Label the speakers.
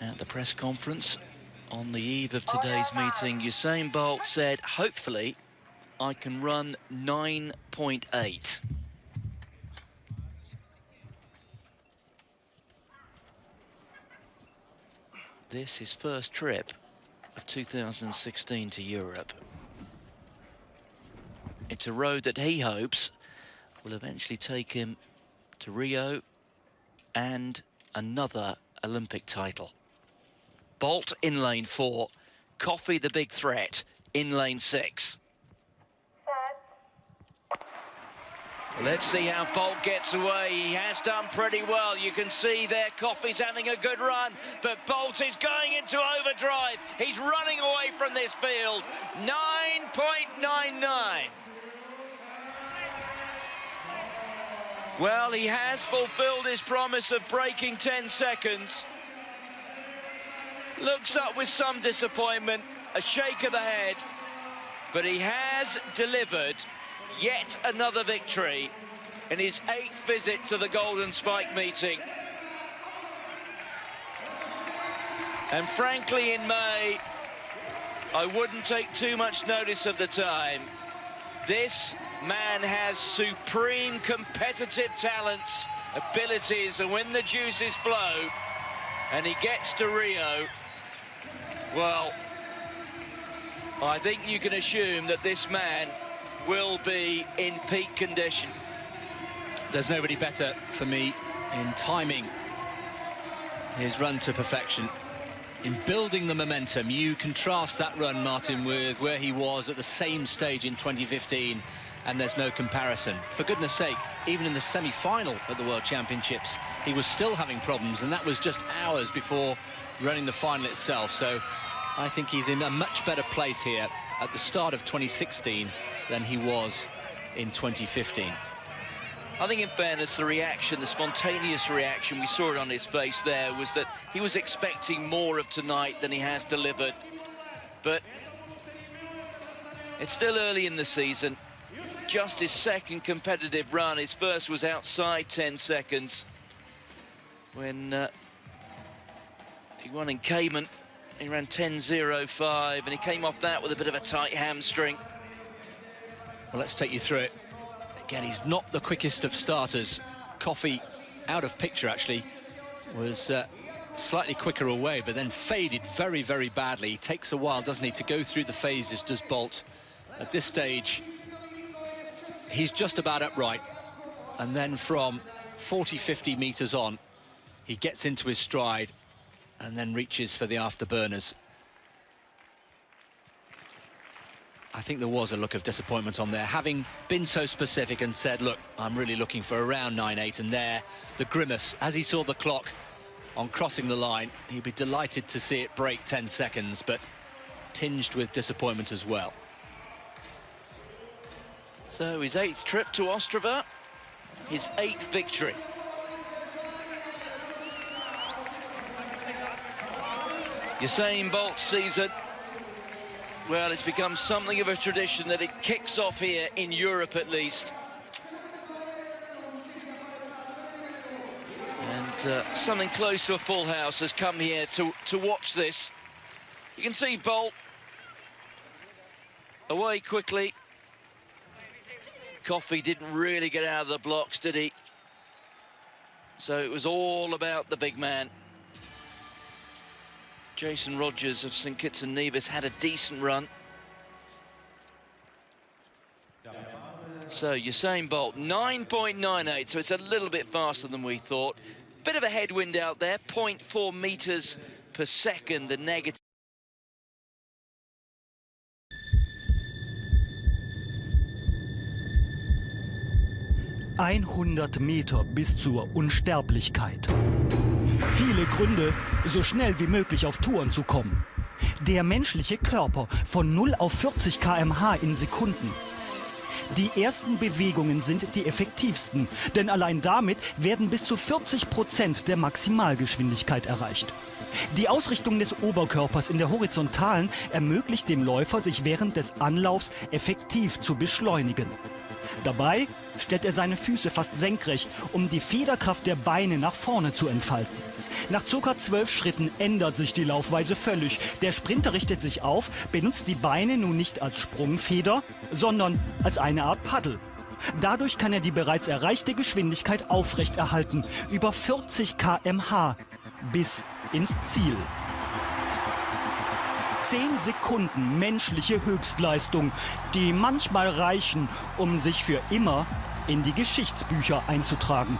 Speaker 1: At the press conference on the eve of today's meeting, Usain Bolt said, hopefully, I can run 9.8. This his first trip of 2016 to Europe. It's a road that he hopes will eventually take him to Rio and another Olympic title. Bolt in lane 4, Coffey the big threat in lane 6. Let's see how Bolt gets away. He has done pretty well. You can see there Coffey's having a good run, but Bolt is going into overdrive. He's running away from this field. 9.99. Well, he has fulfilled his promise of breaking 10 seconds. Looks up with some disappointment, a shake of the head, but he has delivered yet another victory in his 8th visit to the Golden Spike meeting. And frankly, in May, I wouldn't take too much notice of the time. This man has supreme competitive talents, abilities, and when the juices flow and he gets to Rio, well, I think you can assume that this man will be in peak condition.
Speaker 2: There's nobody better for me in timing his run to perfection, in building the momentum. You contrast that run, Martin, with where he was at the same stage in 2015, and there's no comparison. For goodness sake, even in the semi-final at the World Championships, he was still having problems, and that was just hours before running the final itself. So I think he's in a much better place here at the start of 2016 than he was in 2015.
Speaker 1: I think in fairness, the reaction, the spontaneous reaction, we saw it on his face there, was that he was expecting more of tonight than he has delivered. But it's still early in the season. Just his second competitive run. His first was outside 10 seconds when he won in Cayman. He ran 10.05 and he came off that with a bit of a tight hamstring.
Speaker 2: Well, let's take you through it. Again, he's not the quickest of starters. Coffey, out of picture actually, was slightly quicker away, but then faded very, very badly. He takes a while, doesn't he, to go through the phases, does Bolt. At this stage, he's just about upright. And then from 40, 50 meters on, he gets into his stride and then reaches for the afterburners. I think there was a look of disappointment on there, having been so specific and said, look, I'm really looking for around 9.8, and there, the grimace, as he saw the clock on crossing the line, he'd be delighted to see it break 10 seconds, but tinged with disappointment as well.
Speaker 1: So his 8th trip to Ostrava, his 8th victory. Usain Bolt's season, well, it's become something of a tradition that it kicks off here in Europe at least. And something close to a full house has come here to watch this. You can see Bolt away quickly. Coffey didn't really get out of the blocks, did he? So it was all about the big man. Jason Rogers of St Kitts and Nevis had a decent run. So Usain Bolt, 9.98, so it's a little bit faster than we thought. Bit of a headwind out there, 0.4 meters per second, the negative.
Speaker 3: ...100 Meter bis zur Unsterblichkeit. Viele Gründe, so schnell wie möglich auf Touren zu kommen. Der menschliche Körper von 0 auf 40 km/h in Sekunden. Die ersten Bewegungen sind die effektivsten, denn allein damit werden bis zu 40% der Maximalgeschwindigkeit erreicht. Die Ausrichtung des Oberkörpers in der Horizontalen ermöglicht dem Läufer, sich während des Anlaufs effektiv zu beschleunigen. Dabei stellt er seine Füße fast senkrecht, um die Federkraft der Beine nach vorne zu entfalten. Nach ca. 12 Schritten ändert sich die Laufweise völlig. Der Sprinter richtet sich auf, benutzt die Beine nun nicht als Sprungfeder, sondern als eine Art Paddel. Dadurch kann er die bereits erreichte Geschwindigkeit aufrechterhalten, über 40 km/h bis ins Ziel. 10 Sekunden menschliche Höchstleistung, die manchmal reichen, um sich für immer in die Geschichtsbücher einzutragen.